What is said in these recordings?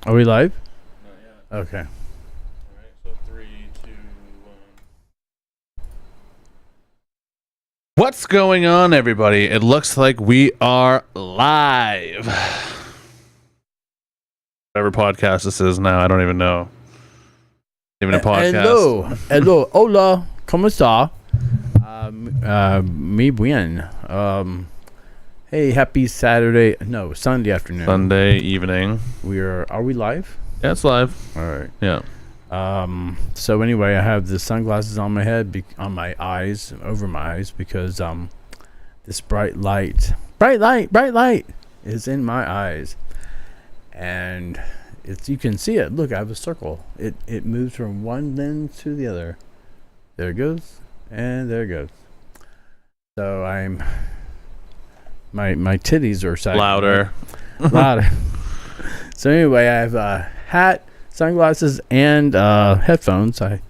Are we live? Not yet. Okay. All right. So 3, 2, 1. What's going on, everybody? It looks like we are live. Whatever podcast this is now, I don't even know. Even a podcast. Hello, hola, ¿cómo está? Muy bien. Hey, happy Sunday afternoon. Sunday evening. Are we live? Yeah, it's live. All right. Yeah. So anyway, I have the sunglasses on my head, on my eyes, over my eyes, because this bright light is in my eyes, and you can see it. Look, I have a circle. It moves from one lens to the other. There it goes, and there it goes. So my titties are sagging. Louder. So anyway, I have a hat, sunglasses, and headphones. I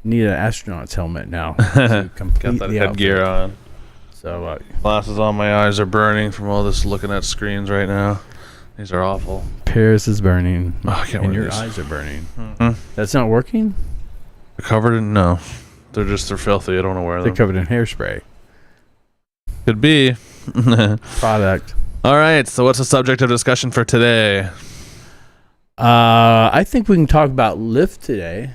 need an astronaut's helmet now to complete Got that the headgear outfit. on. So Glasses on, my eyes are burning from all this looking at screens right now. These are awful. Paris is burning, Oh, I can't and wear your these. eyes are burning. Mm-hmm. That's not working? They're covered in no. They're filthy. I don't want to wear They're them. covered in hairspray. Could be. Product. All right. So what's the subject of discussion for today? I think we can talk about Lyft today.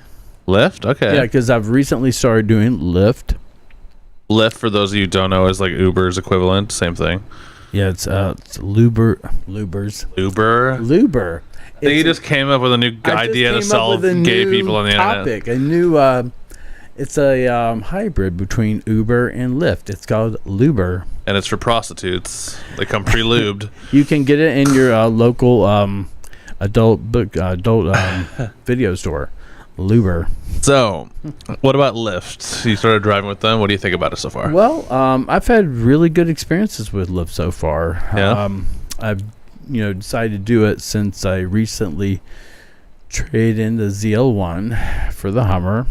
Lyft? Okay. Yeah, because I've recently started doing Lyft. Lyft, for those of you who don't know, is like Uber's equivalent. Same thing. Yeah, it's Lubers. Uber. I think he just came up with a new idea to sell gay people on the topic, internet. A new it's a hybrid between Uber and Lyft. It's called Luber. And it's for prostitutes. They come pre-lubed. You can get it in your local adult video store. Luber. So, what about Lyft? You started driving with them. What do you think about it so far? Well, I've had really good experiences with Lyft so far. Yeah. I've decided to do it since I recently traded in the ZL1 for the Hummer.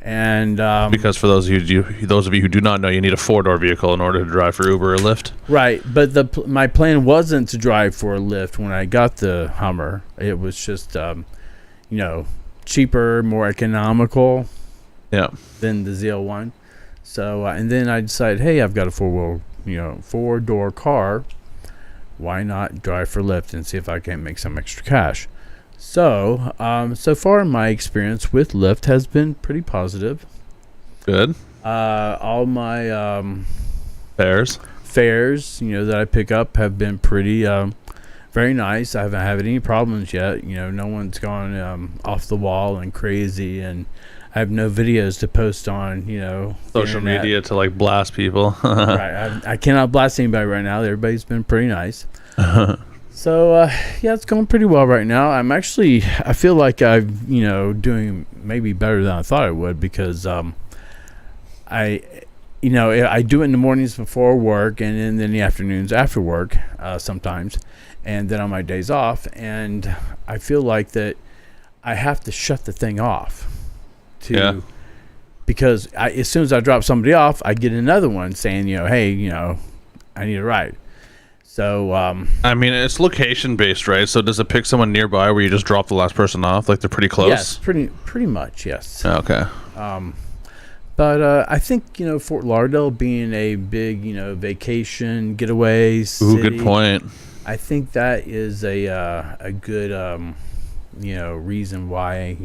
And Because for those of you who do not know, you need a 4-door vehicle in order to drive for Uber or Lyft. right, but my plan wasn't to drive for a Lyft when I got the Hummer. It was just cheaper, more economical Yeah. than the ZL1. So and then I decided, hey, I've got a 4-door car. Why not drive for Lyft and see if I can make some extra cash? So, so far my experience with Lyft has been pretty positive. Good. All my Fares. fares, that I pick up have been pretty very nice. I haven't had any problems yet. No one's gone off the wall and crazy, and I have no videos to post on, Social internet. media to like blast people. Right. I cannot blast anybody right now. Everybody's been pretty nice. So, yeah, it's going pretty well right now. I feel like I'm, doing maybe better than I thought I would, because I do it in the mornings before work, and then in the afternoons after work sometimes, and then on my days off. And I feel like that I have to shut the thing off because as soon as I drop somebody off, I get another one saying, hey, I need a ride. So, I mean, it's location based, right? So does it pick someone nearby where you just drop the last person off? Like they're pretty close? yes, pretty much, yes. Okay. But I think, Fort Lauderdale being a big, vacation getaway city. Ooh, good point. I think that is a good, reason why,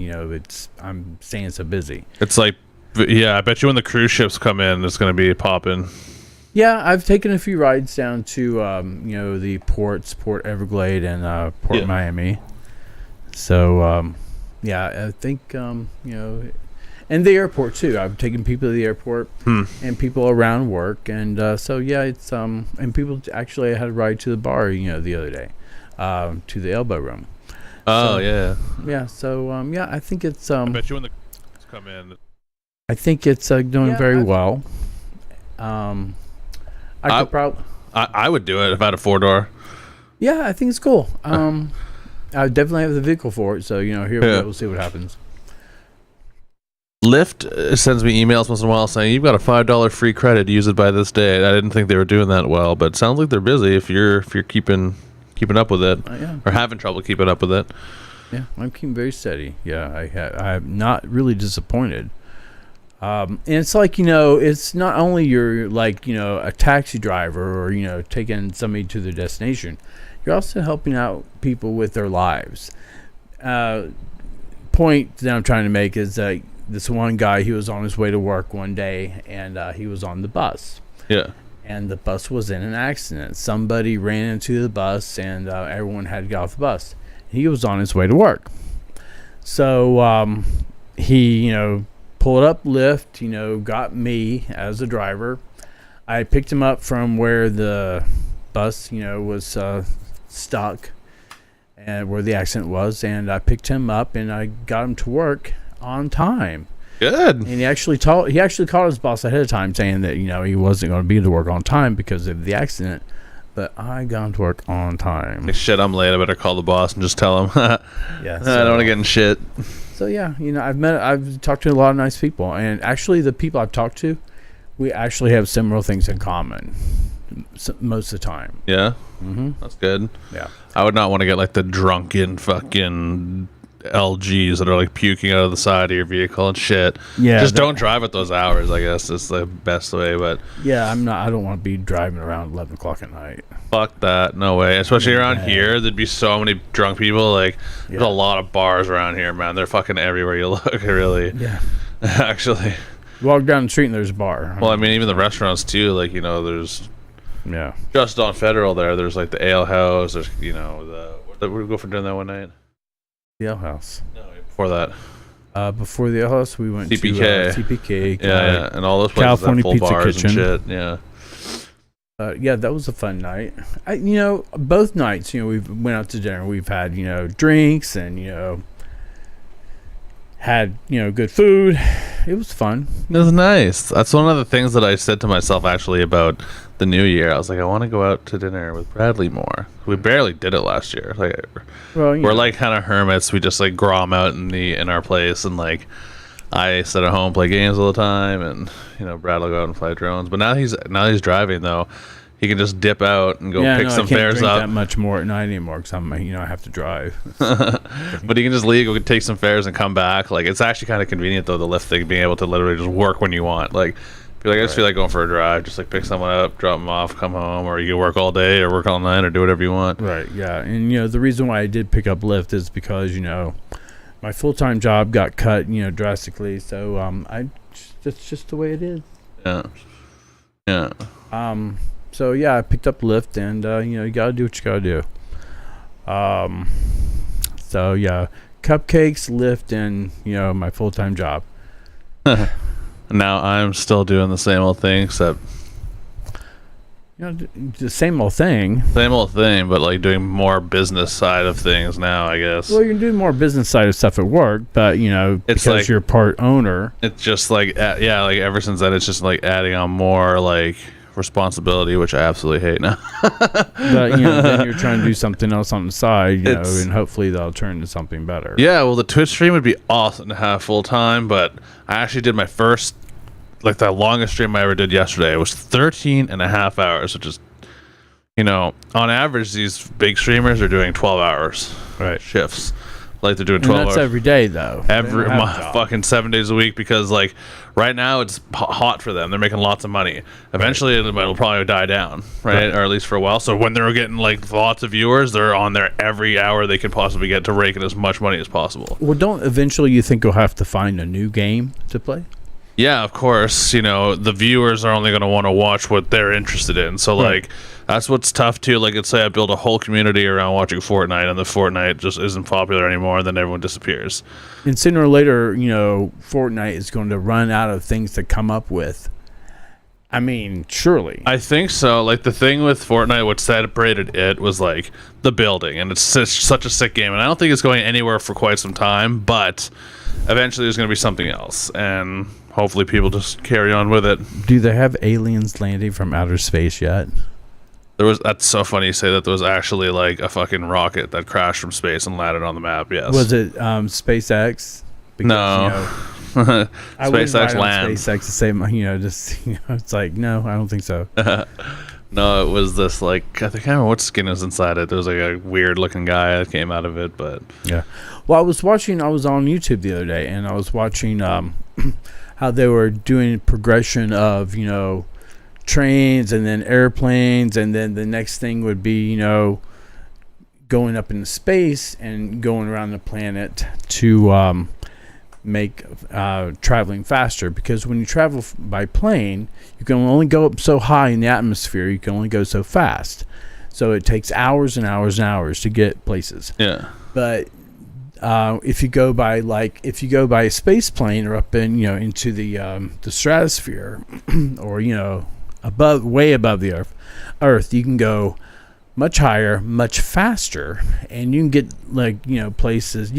I'm staying so busy. It's like, yeah, I bet you when the cruise ships come in, it's going to be popping. Yeah, I've taken a few rides down to, the ports, Port Everglade and Port Miami. So, yeah, I think, and the airport too. I've taken people to the airport and people around work, and so yeah, it's and people actually I had a ride to the bar, the other day, to the Elbow Room. Oh, So, yeah. Yeah, so yeah, I think it's I bet you when the come in. I think it's doing very well. I could probably. I would do it if I had a 4-door. Yeah, I think it's cool. I definitely have the vehicle for it, so here we go. We'll see what happens. Lyft sends me emails once in a while saying you've got a $5 free credit. Use it by this date. I didn't think they were doing that well, but it sounds like they're busy. If you're keeping keeping up with it, Yeah. or having trouble keeping up with it. Yeah, I'm keeping very steady. Yeah, I'm not really disappointed. And it's like, it's not only you're like, a taxi driver or, taking somebody to their destination. You're also helping out people with their lives. Point that I'm trying to make is that this one guy, he was on his way to work one day, and he was on the bus. Yeah. And the bus was in an accident. Somebody ran into the bus, and everyone had to get off the bus. He was on his way to work. So he, pulled up Lyft, got me as a driver. I picked him up from where the bus, was stuck and where the accident was. And I picked him up and I got him to work on time. Good. And he actually called his boss ahead of time saying that, he wasn't going to be to work on time because of the accident. But I got him to work on time. Like, shit, I'm late. I better call the boss and just tell him. Yeah, I don't want to get in shit. So yeah, I've talked to a lot of nice people, and actually the people I've talked to, we actually have similar things in common most of the time. Yeah? Mm-hmm. That's good. Yeah. I would not want to get like the drunken fucking LGs that are like puking out of the side of your vehicle and shit. Yeah. Just don't drive at those hours, I guess. It's the best way, but yeah, I don't want to be driving around 11 o'clock at night. fuck that. No way. Especially around here, there'd be so many drunk people. Like, there's a lot of bars around here, man. They're fucking everywhere you look, really. Yeah. Actually. You walk down the street and there's a bar. Well, I mean, even the restaurants, too. Like, there's... Yeah. Just on Federal there's like the Ale House. There's, where did we go for dinner that one night? The Ale House. No, before that. Before the Ale House, we went CPK. to CPK. Yeah, and all those places California have full Pizza bars Kitchen. and shit. Yeah. Yeah, that was a fun night. Both nights, we went out to dinner. We've had, drinks and, had, good food. It was fun. It was nice. That's one of the things that I said to myself, actually, about the new year. I was like, I want to go out to dinner with Bradley more. We barely did it last year. Like, we're like kind of hermits. We just like grom out in our place, and like I sit at home, play games all the time, and Brad will go out and fly drones. But now he's driving though. He can just dip out and go pick some fares up. I can't drink that much more at night anymore because I have to drive. But he can just leave, go take some fares, and come back. Like, it's actually kind of convenient though, the Lyft thing, being able to literally just work when you want. Like, I just feel like going for a drive, just like pick someone up, drop them off, come home, or you can work all day or work all night or do whatever you want. Right. Yeah. And the reason why I did pick up Lyft is because my full-time job got cut drastically. So that's just the way it is. Yeah. Yeah. So yeah, I picked up Lyft, and you gotta do what you gotta do. So yeah, cupcakes, Lyft, and my full-time job. Now I'm still doing the same old thing, except the same old thing. Same old thing, but like doing more business side of things now, I guess. Well, you're doing more business side of stuff at work, but it's because like, you're part owner. It's just like like ever since then, it's just like adding on more like responsibility, which I absolutely hate now. But then you're trying to do something else on the side, and hopefully that'll turn into something better. Yeah, well, the Twitch stream would be awesome to have full time, but I actually did my first, like the longest stream I ever did yesterday. It was 13 and a half hours, which is, on average, these big streamers are doing 12 hours shifts. Like they're doing 12 and that's hours. Every day, though. Every fucking 7 days a week, because like right now it's hot for them. They're making lots of money. Eventually it'll probably die down, right? Or at least for a while. So when they're getting like lots of viewers, they're on there every hour they can possibly get to rake in as much money as possible. Well, don't eventually you think you'll have to find a new game to play? Yeah, of course. The viewers are only going to want to watch what they're interested in. So, like, that's what's tough, too. Like, let's say I build a whole community around watching Fortnite, and the Fortnite just isn't popular anymore, and then everyone disappears. And sooner or later, Fortnite is going to run out of things to come up with. I mean, surely. I think so. Like, the thing with Fortnite, what separated it was, like, the building. And it's such a sick game. And I don't think it's going anywhere for quite some time, but eventually there's going to be something else. And hopefully people just carry on with it. Do they have aliens landing from outer space yet? That's so funny you say that. There was actually like a fucking rocket that crashed from space and landed on the map. Yes. Was it SpaceX? Because, no. I wouldn't SpaceX ride on land. SpaceX to say, it's like, no, I don't think so. No, it was this like I can't remember what skin was inside it. There was like a weird looking guy that came out of it, but yeah. Well, I was on YouTube the other day, and I was watching how they were doing progression of trains and then airplanes, and then the next thing would be going up into space and going around the planet to make traveling faster, because when you travel by plane, you can only go up so high in the atmosphere. You can only go so fast, so it takes hours and hours and hours to get places. Yeah. But if you go by a space plane or up in into the stratosphere or way above the earth, you can go much higher, much faster, and you can get places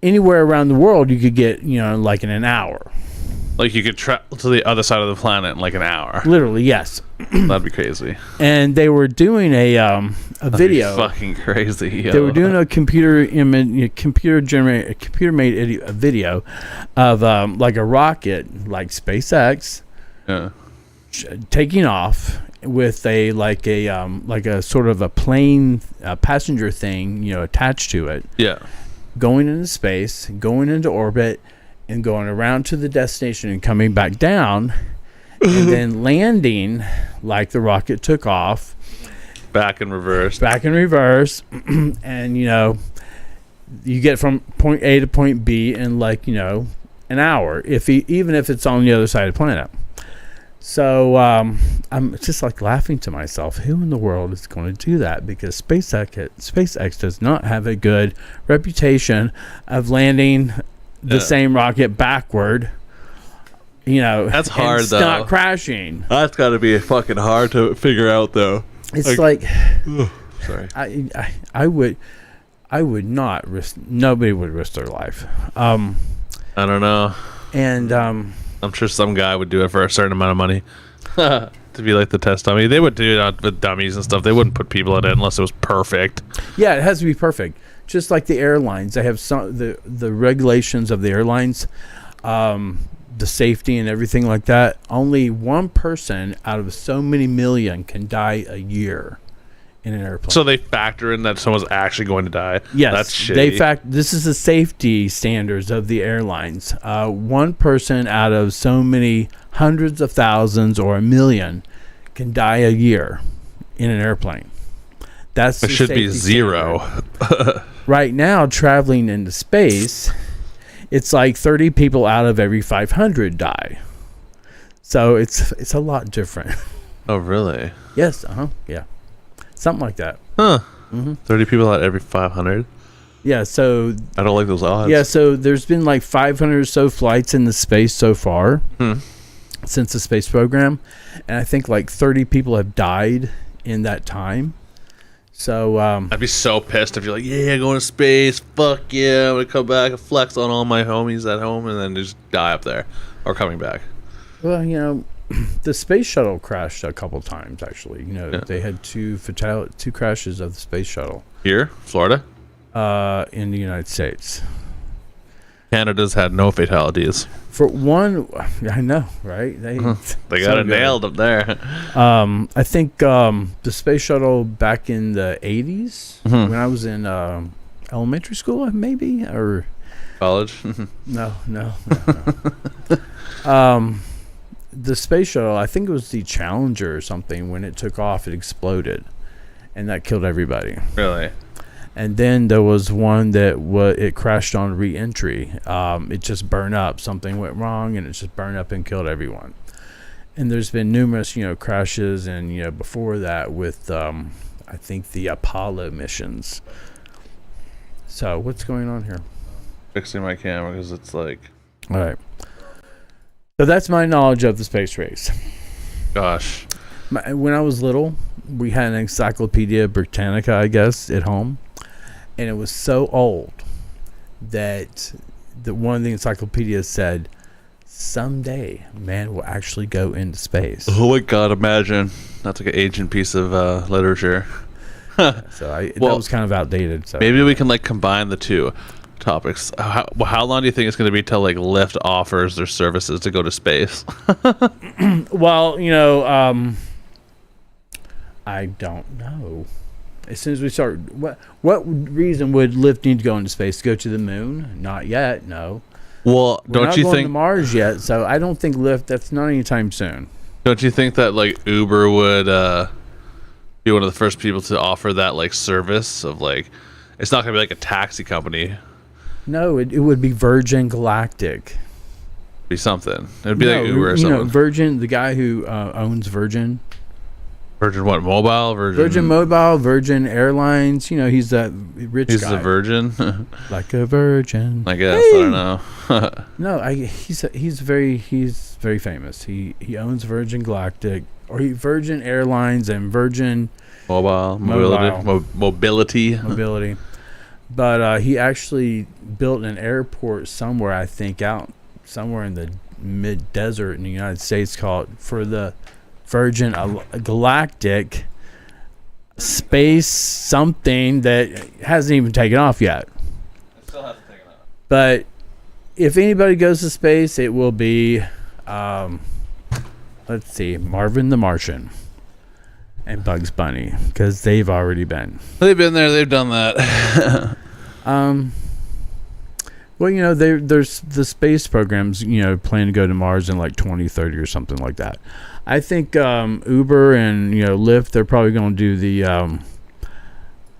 anywhere around the world. You could get like in an hour. Like you could travel to the other side of the planet in like an hour. Literally, yes. That'd be crazy. And they were doing a video. Fucking crazy. Yo. They were doing a computer made a video of like a rocket, like SpaceX, taking off with a sort of a plane passenger thing attached to it. Yeah. Going into space, going into orbit, and going around to the destination and coming back down, and then landing like the rocket took off. Back in reverse. And, you get from point A to point B in an hour, even if it's on the other side of the planet. So I'm just like laughing to myself. Who in the world is going to do that? Because SpaceX does not have a good reputation of landing the same rocket backward. That's hard though. Not crashing. That's got to be fucking hard to figure out though. It's sorry. I would not risk. Nobody would risk their life. I don't know. And I'm sure some guy would do it for a certain amount of money to be like the test dummy. They would do it with dummies and stuff. They wouldn't put people in it unless it was perfect. Yeah, it has to be perfect. Just like the airlines, they have the regulations of the airlines, the safety and everything like that. Only one person out of so many million can die a year in an airplane. So they factor in that someone's actually going to die. Yes, that's shitty. This is the safety standards of the airlines. One person out of so many hundreds of thousands or a million can die a year in an airplane. It should be zero. Right now, traveling into space, it's like 30 people out of every 500 die. So it's a lot different. Oh, really? Yes. Yeah. Something like that. Huh. Mm-hmm. 30 people out of every 500? Yeah, so... I don't like those odds. Yeah, so there's been like 500 or so flights into space so far since the space program. And I think like 30 people have died in that time. So I'd be so pissed if you're like, yeah, going to space, fuck yeah, I'm gonna come back and flex on all my homies at home, and then just die up there or coming back. Well, the space shuttle crashed a couple times actually. They had two crashes of the space shuttle here, Florida, in the United States. Canada's had no fatalities. For one, I know, right? They got it nailed up there. I think the space shuttle back in the 80s, when I was in elementary school, maybe, or college. No. The space shuttle, I think it was the Challenger or something. When it took off, it exploded, and that killed everybody. Really? And then there was one that it crashed on re-entry. It just burned up. Something went wrong, and it just burned up and killed everyone. And there's been numerous, crashes, and before that with, I think the Apollo missions. So what's going on here? Fixing my camera because it's like. All right. So that's my knowledge of the space race. Gosh. When I was little, we had an Encyclopedia Britannica, I guess, at home. And it was so old that one of the encyclopedias said, someday man will actually go into space. Oh my God, imagine. That's like an ancient piece of literature. So that was kind of outdated. So maybe we can combine the two topics. How long do you think it's going to be till Lyft offers their services to go to space? Well, I don't know. As soon as we start, what reason would Lyft need to go into space? To go to the moon? Not yet, no. Well, We're not going to Mars yet, so I don't think Lyft, that's not anytime soon. Don't you think that like Uber would be one of the first people to offer that like service of like, it's not gonna be like a taxi company. No, it would be Virgin Galactic. Be something. It'd be like Uber or something. You know, Virgin, the guy who owns Virgin. Virgin what? Mobile? Virgin Mobile, Virgin Airlines. You know, he's that rich guy. He's a virgin? Like a virgin. I guess. Hey! I don't know. No, he's very famous. He owns Virgin Galactic, or Virgin Airlines and Virgin Mobility. But he actually built an airport somewhere, I think, out somewhere in the mid-desert in the United States for the Virgin Galactic space something that hasn't even taken off yet. It still hasn't taken off. But if anybody goes to space, it will be, let's see, Marvin the Martian and Bugs Bunny, because they've already been. They've been there. They've done that. Well, you know, there's the space programs, you know, plan to go to Mars in like 2030 or something like that. I think Uber and, you know, Lyft, they're probably going to do the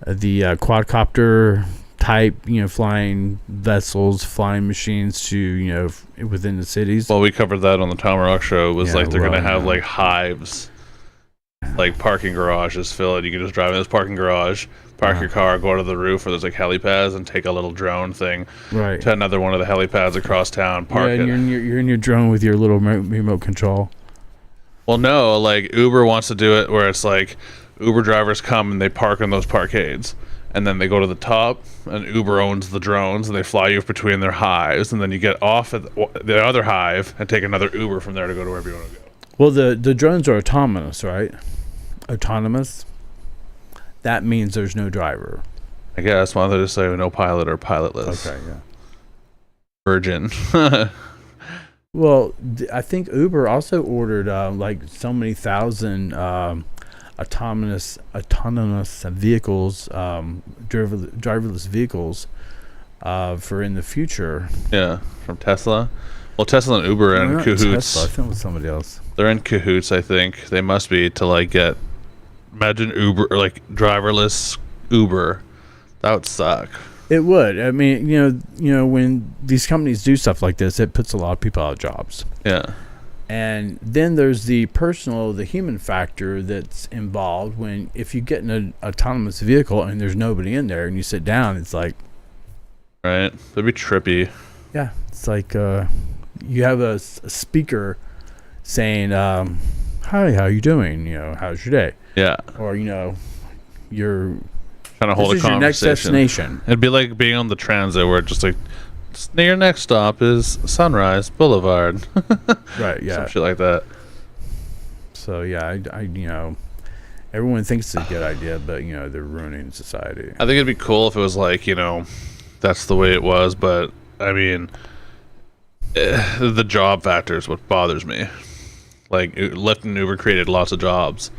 quadcopter type, you know, flying vessels, flying machines to, you know, within the cities. Well, we covered that on the Tom Rock show. It was like they're going to have like hives, like parking garages filled. You can just drive in this parking garage, park your car, go to the roof where there's like helipads, and take a little drone thing to another one of the helipads across town, park it. And you're in your drone with your little remote control. Well, no, like Uber wants to do it where it's like Uber drivers come and they park in those parkades, and then they go to the top, and Uber owns the drones, and they fly you between their hives, and then you get off at the other hive and take another Uber from there to go to wherever you want to go. Well, the drones are autonomous, right? Autonomous. That means there's no driver. I guess. Why don't they just say no pilot or pilotless? Okay, yeah. Virgin. Well, I think Uber also ordered like so many thousand autonomous vehicles, driverless vehicles for in the future. Yeah, from Tesla. Well, Tesla and Uber are in cahoots. Tesla, I think it was somebody else. They're in cahoots, I think. They must be to like get. Imagine Uber, or like driverless Uber. That would suck. It would. I mean, you know, when these companies do stuff like this, it puts a lot of people out of jobs. Yeah. And then there's the human factor that's involved when if you get in an autonomous vehicle and there's nobody in there and you sit down, it's like... Right. That'd be trippy. Yeah. It's like you have a speaker saying, hi, how you doing? You know, how's your day? Yeah. Or, you know, you're... Trying to hold a conversation. Your next destination. It'd be like being on the transit where it's just like, your next stop is Sunrise Boulevard. Right, yeah. Some shit like that. So, yeah, I you know, everyone thinks it's a good idea, but, you know, they're ruining society. I think it'd be cool if it was like, you know, that's the way it was, but, I mean, the job factor is what bothers me. Like, Lyft and Uber created lots of jobs,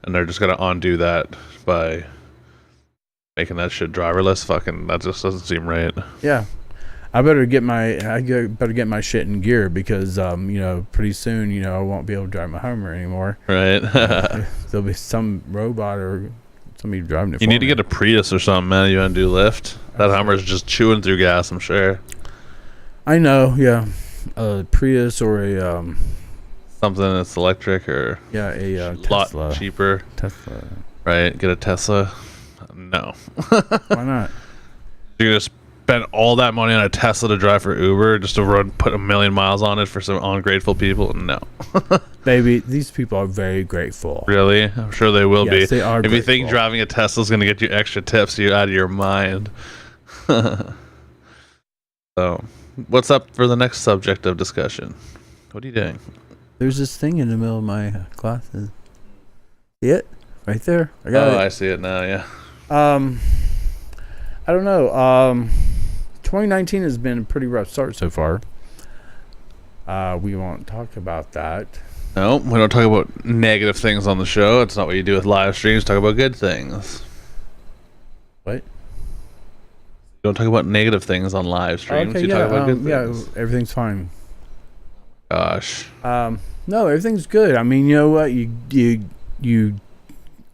and they're just going to undo that by... making that shit driverless. Fucking, that just doesn't seem right. Yeah, I better get my shit in gear because you know, pretty soon, you know, I won't be able to drive my Hummer anymore. Right. There'll be some robot or somebody driving it. You need to get a Prius or something, man. You undo Lyft. That Hummer's just chewing through gas, I'm sure. I know. Yeah, a Prius or a something that's electric or a Tesla. Lot cheaper. Tesla. Right. Get a Tesla. No. Why not? You're gonna spend all that money on a Tesla to drive for Uber just to put 1 million miles on it for some ungrateful people? No. Baby, these people are very grateful. Really? I'm sure they will be. They are if you think driving a Tesla is gonna get you extra tips, you're out of your mind. So, what's up for the next subject of discussion? What are you doing? There's this thing in the middle of my glasses. See it? Right there. I got it. I see it now, yeah. I don't know. 2019 has been a pretty rough start so far. We won't talk about that. No, we don't talk about negative things on the show. It's not what you do with live streams. Talk about good things. What? You don't talk about negative things on live streams. Okay, you talk about good things. Yeah, everything's fine. Gosh. No, everything's good. I mean, you know what? You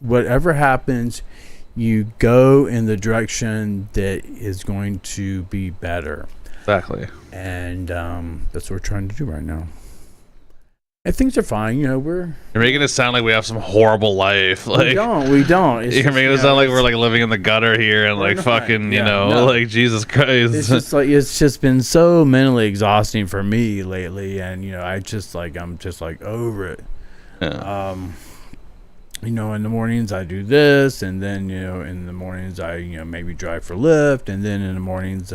whatever happens, you go in the direction that is going to be better. Exactly. And that's what we're trying to do right now. And things are fine. You know, You're making it sound like we have some horrible life. Like we don't. It's you're making it sound like we're like living in the gutter here and like fucking, like Jesus Christ. It's just like it's just been so mentally exhausting for me lately, and I'm just like over it. Yeah. In the mornings I do this, and then in the mornings I maybe drive for Lyft, and then in the mornings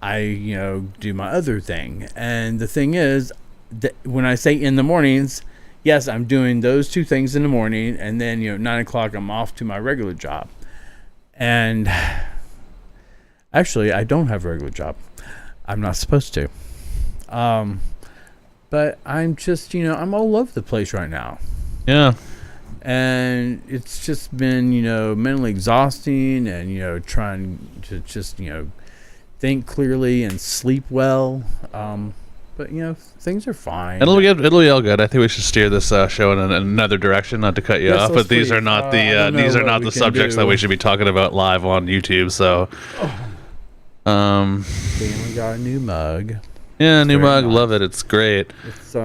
I do my other thing. And the thing is, when I say in the mornings, yes, I'm doing those two things in the morning, and then 9 o'clock I'm off to my regular job. And actually, I don't have a regular job. I'm not supposed to. But I'm just I'm all over the place right now. Yeah. And it's just been mentally exhausting, and trying to just think clearly and sleep well. But things are fine. It'll be all good. I think we should steer this show in another direction, not to cut you off. But these are not the subjects that we should be talking about live on YouTube. So, we got a new mug. Yeah, new mug. Nice. Love it. It's great. It's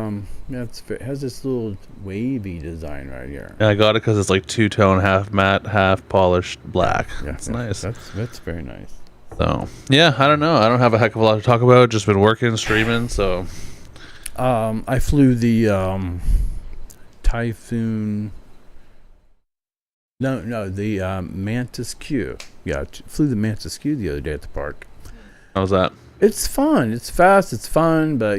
it has this little wavy design right here. Yeah, I got it because it's like two-tone, half matte, half polished black. Yeah, it's nice. That's very nice. So yeah, I don't know. I don't have a heck of a lot to talk about. Just been working, streaming. So, I flew the Typhoon. No, the Mantis Q. Yeah, flew the Mantis Q the other day at the park. How's that? It's fun. It's fast. It's fun, but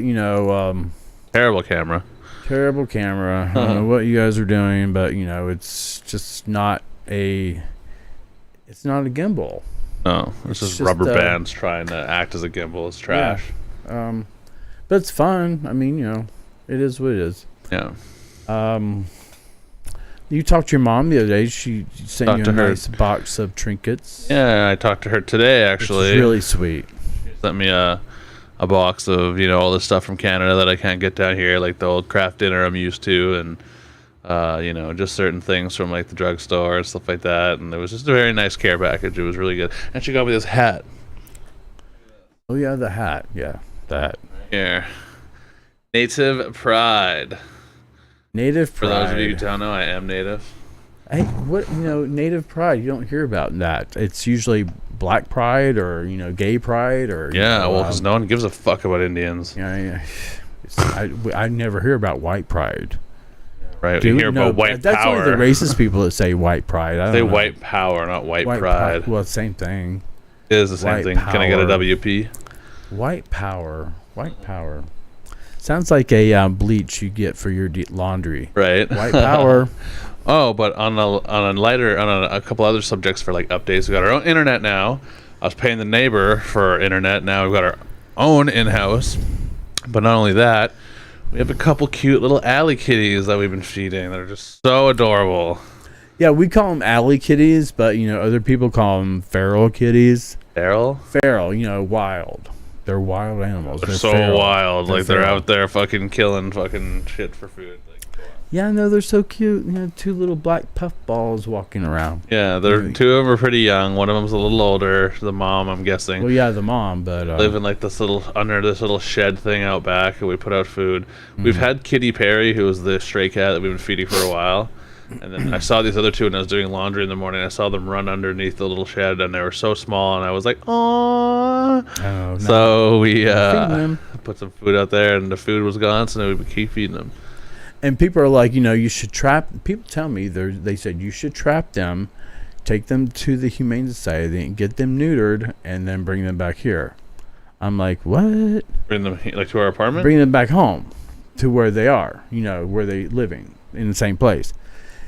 terrible camera. Terrible camera. I don't know what you guys are doing, but it's just not a. It's not a gimbal. No, it's just rubber bands trying to act as a gimbal. It's trash. Yeah. But it's fun. I mean, it is what it is. Yeah. You talked to your mom the other day. She sent you a nice box of trinkets. Yeah, I talked to her today, actually. It's really sweet. She sent me a box of, all the stuff from Canada that I can't get down here, like the old craft dinner I'm used to, and just certain things from like the drugstore and stuff like that. And it was just a very nice care package. It was really good. And she got me this hat. Oh yeah, the hat. Yeah, that. Here. Native Pride. Native Pride. For those of you who don't know, I am native. Hey, what Native Pride? You don't hear about that. It's usually Black Pride or Gay Pride or. Yeah, well, because no one gives a fuck about Indians. Yeah. I never hear about White Pride. Right, we hear about white that's power. That's only the racist people that say white pride. I don't know. White power, not white pride. Well, same thing. It is the same thing. Can I get a WP? White power. Sounds like a bleach you get for your laundry. Right. White power. Oh, but on a couple other subjects for like updates, we got our own internet now. I was paying the neighbor for our internet. Now we've got our own in-house. But not only that, we have a couple cute little alley kitties that we've been feeding that are just so adorable. Yeah, we call them alley kitties, but other people call them feral kitties. Feral? Feral, wild. They're wild animals. They're so feral. Wild. They're like feral. They're out there fucking killing fucking shit for food. Yeah, no, they're so cute. Two little black puffballs walking around. Yeah, two of them are pretty young. One of them's a little older. The mom, I'm guessing. Well, yeah, the mom, but live in like under this little shed thing out back, and we put out food. Mm-hmm. We've had Kitty Perry, who was the stray cat that we've been feeding for a while, and then I saw these other two when I was doing laundry in the morning. I saw them run underneath the little shed, and they were so small, and I was like, "Aww!" Oh, so we put some food out there, and the food was gone, so now we keep feeding them. And people are like, you should trap. People tell me they said you should trap them, take them to the Humane Society, and get them neutered, and then bring them back here. I'm like, what? Bring them like to our apartment? Bring them back home, to where they are. Where they living in the same place.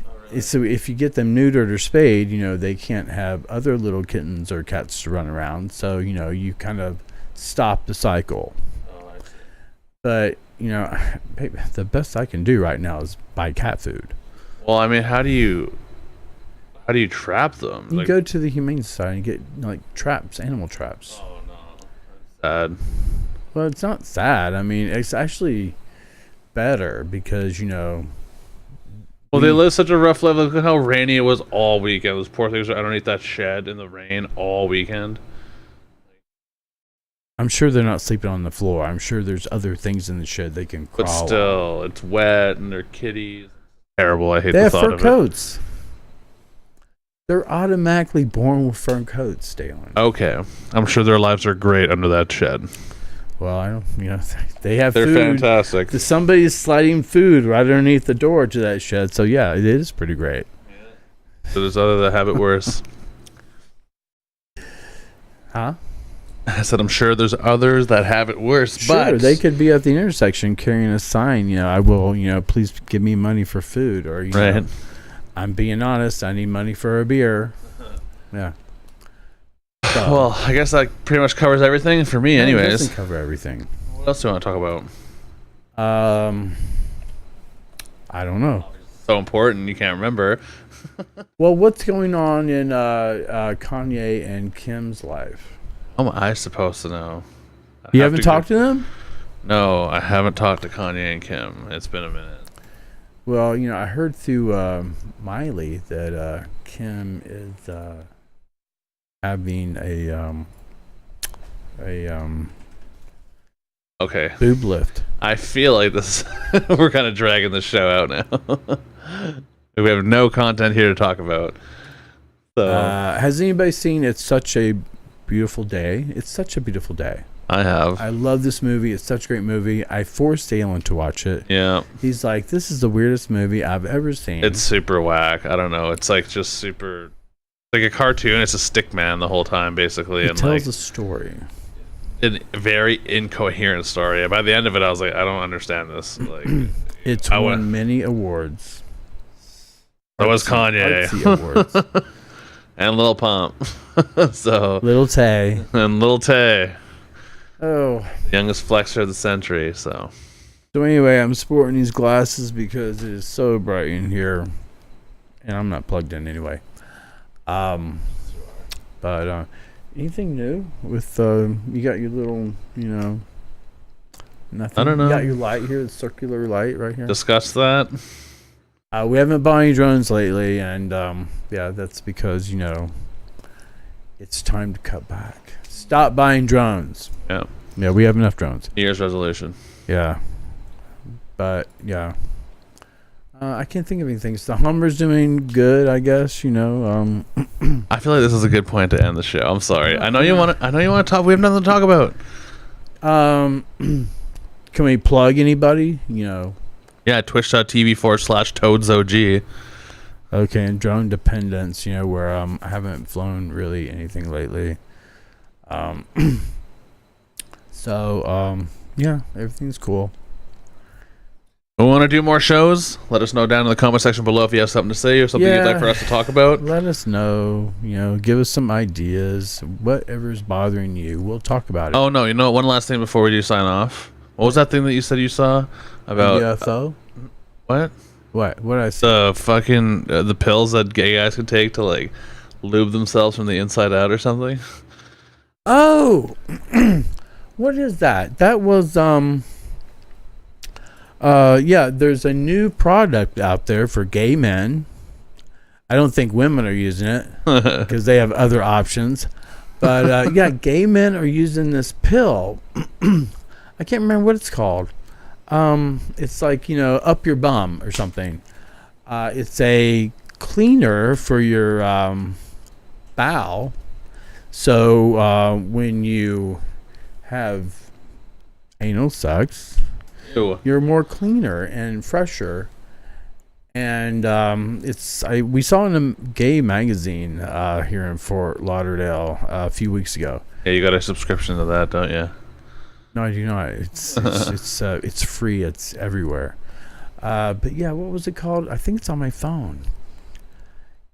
Oh, really? So if you get them neutered or spayed, they can't have other little kittens or cats to run around. So you kind of stop the cycle. Oh, I see. But the best I can do right now is buy cat food. Well, I mean, how do you trap them? You go to the Humane Society and get like traps, animal traps. Oh no, that's sad. Well, it's not sad. I mean, it's actually better because well, they live such a rough life. Look at how rainy it was all weekend. Those poor things are underneath that shed in the rain all weekend. I'm sure they're not sleeping on the floor. I'm sure there's other things in the shed they can crawl. But still, it's wet and they're kitties. Terrible. I hate the thought of it. They have fur coats. It. They're automatically born with fur coats, Dalen. Okay, I'm sure their lives are great under that shed. Well, I don't. They have. They're food. Fantastic. Somebody's sliding food right underneath the door to that shed. So yeah, it is pretty great. Yeah. So there's others that have it worse. Huh? I said I'm sure there's others that have it worse. Sure, but they could be at the intersection carrying a sign. I will. Please give me money for food, or right. I'm being honest. I need money for a beer. Yeah. So, well, I guess that pretty much covers everything for me, anyways. It doesn't cover everything. What else do you want to talk about? I don't know. So important, you can't remember. Well, what's going on in Kanye and Kim's life? How am I supposed to know? You haven't talked to them? No, I haven't talked to Kanye and Kim. It's been a minute. Well, I heard through Miley that Kim is having a okay, boob lift. I feel like this. We're kind of dragging the show out now. We have no content here to talk about. So, has anybody seen It's Such a Beautiful Day? It's such a beautiful day. I have. I love this movie. It's such a great movie. I forced Dalen to watch it. Yeah. He's like, this is the weirdest movie I've ever seen. It's super whack. I don't know. It's like just super, like a cartoon. It's a stick man the whole time, basically. It tells a story. A very incoherent story. By the end of it, I was like, I don't understand this. Like, it's won many awards. That was Kanye. Awards. And Lil Pump. So Lil Tay. And Lil Tay. Oh. Youngest flexor of the century, so. So anyway, I'm sporting these glasses because it is so bright in here. And I'm not plugged in anyway. But anything new with you got your little, nothing. I don't know. You got your light here, the circular light right here. Discuss that. We haven't bought any drones lately, and yeah, that's because it's time to cut back. Stop buying drones. Yeah, we have enough drones. New Year's resolution. Yeah, but yeah, I can't think of anything. So the Hummer's doing good, I guess. I feel like this is a good point to end the show. I'm sorry. I know you want to talk. We have nothing to talk about. Can we plug anybody? Yeah, twitch.tv/ToadsOG. Okay, and drone dependence, where I haven't flown really anything lately. So, yeah, everything's cool. We want to do more shows? Let us know down in the comment section below if you have something to say or something you'd like for us to talk about. Let us know. Give us some ideas. Whatever's bothering you, we'll talk about it. Oh, no, one last thing before we do sign off. What was that thing that you said you saw about UFO? What? What did I say? The fucking the pills that gay guys could take to like lube themselves from the inside out or something. Oh, what is that? That was yeah. There's a new product out there for gay men. I don't think women are using it because they have other options. But yeah, gay men are using this pill. I can't remember what it's called. It's like, up your bum or something. It's a cleaner for your bowel. So when you have anal sex, you're more cleaner and fresher. And we saw it in a gay magazine here in Fort Lauderdale a few weeks ago. Yeah, you got a subscription to that, don't you? No, I do not. It's free. It's everywhere. But yeah, what was it called? I think it's on my phone.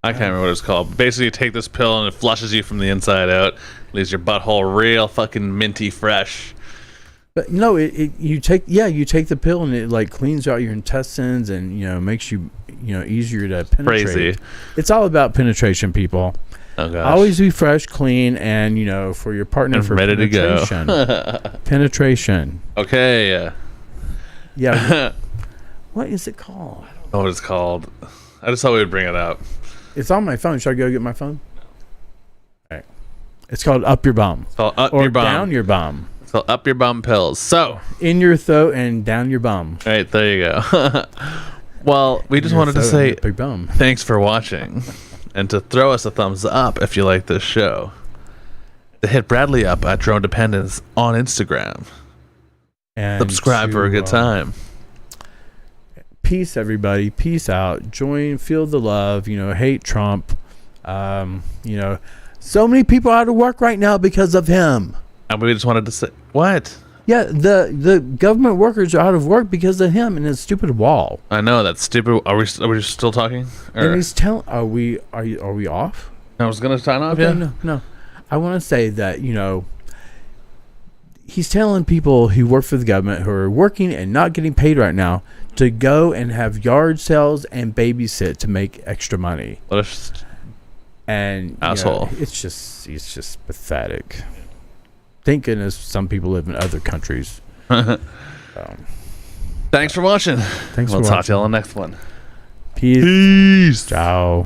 I can't remember what it's called. Basically, you take this pill and it flushes you from the inside out, leaves your butthole real fucking minty fresh. But no, you take the pill and it like cleans out your intestines and makes you easier to penetrate. Crazy. It's all about penetration, people. Oh gosh. Always be fresh, clean, and for your partner and for ready penetration. to go. Penetration. Okay. Yeah. What is it called? I don't know what it's called. I just thought we would bring it up. It's on my phone. Should I go get my phone? All right. It's called Up Your Bum. It's called Up or Your Bum. Down Your Bum. It's called Up Your Bum pills. So in your throat and down your bum. All right, there you go. Well, we just wanted to say thanks for watching and to throw us a thumbs up if you like this show. To hit Bradley up at Drone Dependence on Instagram. And subscribe for a good time. Peace, everybody. Peace out. Join, feel the love. Hate Trump. So many people are out of work right now because of him. And we just wanted to say what? Yeah, the government workers are out of work because of him and his stupid wall. I know that's stupid. Are we still talking? And he's telling. Are we off? I was gonna sign off. Okay, no. I want to say that he's telling people who work for the government who are working and not getting paid right now to go and have yard sales and babysit to make extra money. And asshole. It's just pathetic. Thank goodness some people live in other countries. Thanks for watching. We'll talk to you on the next one. Peace. Ciao.